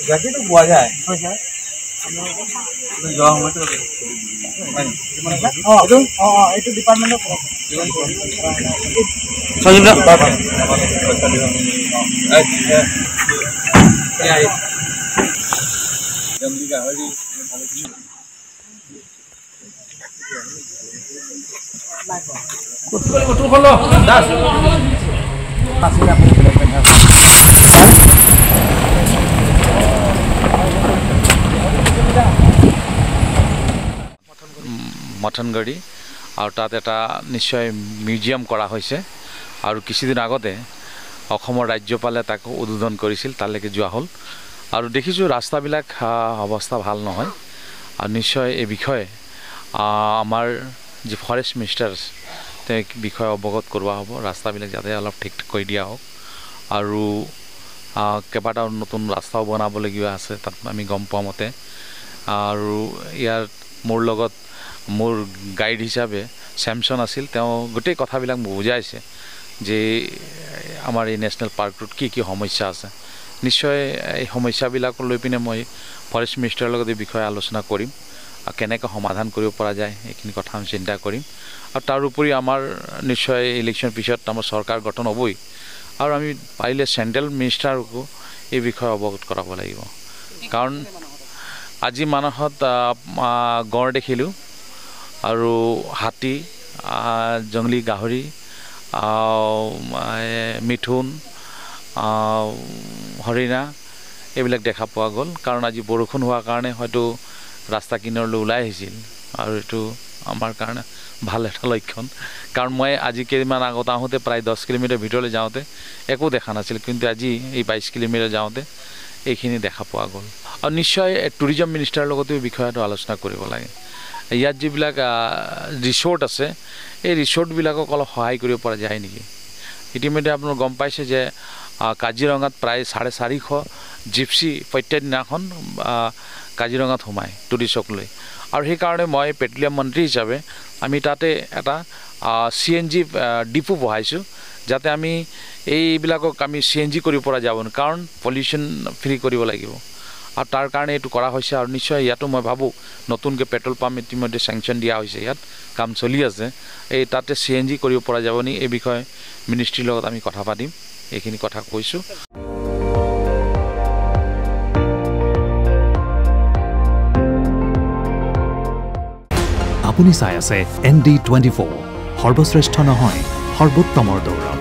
গাখীৰটো পোৱা যায় যোৱা সময়তো এইটো ডিপাৰ্টমেণ্টৰ গাহৰি মথনগড়ি আৰু তাত এটা নিশ্চয় মিউজিয়াম কৰা হৈছে আৰু কিছুদিন আগতে অসমৰ ৰাজ্যপালে তাক উদ্বোধন কৰিছিল তালৈকে যোৱা হ'ল আৰু দেখিছোঁ ৰাস্তাবিলাক অৱস্থা ভাল নহয় আৰু নিশ্চয় এই বিষয়ে আমাৰ যি ফৰেষ্ট মিনিষ্টাৰ তেওঁক বিষয়ে অৱগত কৰোৱা হ'ব ৰাস্তাবিলাক যাতে অলপ ঠিক কৰি দিয়া হওক আৰু কেইবাটাও নতুন ৰাস্তাও বনাবলগীয়া আছে তাত আমি গম পোৱা মতে আৰু ইয়াৰ মোৰ লগত মোৰ গাইড হিচাপে চেমছন আছিল তেওঁ গোটেই কথাবিলাক বুজাইছে যে আমাৰ এই নেশ্যনেল পাৰ্কটোত কি কি সমস্যা আছে নিশ্চয় এই সমস্যাবিলাক লৈ পিনে মই ফৰেষ্ট মিনিষ্টাৰৰ লগত এই বিষয়ে আলোচনা কৰিম আৰু কেনেকৈ সমাধান কৰিব পৰা যায় এইখিনি কথা আমি চিন্তা কৰিম আৰু তাৰ উপৰি আমাৰ নিশ্চয় ইলেকশ্যন পিছত আমাৰ চৰকাৰ গঠন হ'বই আৰু আমি পাৰিলে চেণ্ট্ৰেল মিনিষ্টাৰকো এই বিষয়ে অৱগত কৰাব লাগিব কাৰণ আজি মানহত গড় দেখিলোঁ আৰু হাতী জংলী গাহৰি মিথুন হৰিণা এইবিলাক দেখা পোৱা গ'ল কাৰণ আজি বৰষুণ হোৱাৰ কাৰণে হয়তো ৰাস্তা কিনাৰলৈ ওলাই আহিছিল আৰু এইটো আমাৰ কাৰণে ভাল এটা লক্ষণ কাৰণ মই আজি কেইদিনমান আগত আহোঁতে প্ৰায় 10 কিলোমিটাৰ ভিতৰলৈ যাওঁতে একো দেখা নাছিল কিন্তু আজি এই 22 কিলোমিটাৰ যাওঁতে এইখিনি দেখা পোৱা গ'ল আৰু নিশ্চয় টুৰিজম মিনিষ্টাৰৰ লগতো এই বিষয়টো আলোচনা কৰিব লাগে ইয়াত যিবিলাক ৰিসৰ্ট আছে এই ৰিসৰ্টবিলাকক অলপ সহায় কৰিব পৰা যায় নেকি ইতিমধ্যে আপোনালোকে গম পাইছে যে কাজিৰঙাত প্ৰায় 450 জিপচি প্ৰত্যেক দিনাখন কাজিৰঙাত সোমায় টুৰিষ্টক লৈ আৰু সেইকাৰণে মই পেট্ৰলিয়াম মন্ত্ৰী হিচাপে আমি তাতে এটা CNG ডিপো বহাইছোঁ যাতে আমি এইবিলাকক আমি CNG কৰিব পৰা যাব কাৰণ পলিউশ্যন ফ্ৰী কৰিব লাগিব আৰু তাৰ কাৰণে এইটো কৰা হৈছে আৰু নিশ্চয় ইয়াতো মই ভাবোঁ নতুনকৈ পেট্ৰল পাম্প ইতিমধ্যে চেংচন দিয়া হৈছে ইয়াত কাম চলি আছে এই তাতে CNG কৰিব পৰা যাব নি এই বিষয়ে মিনিষ্ট্ৰীৰ লগত আমি কথা পাতিম এইখিনি কথা কৈছোঁ আপুনি চাই আছে ND24 সৰ্বশ্ৰেষ্ঠ নহয় সৰ্বোত্তমৰ দৌৰ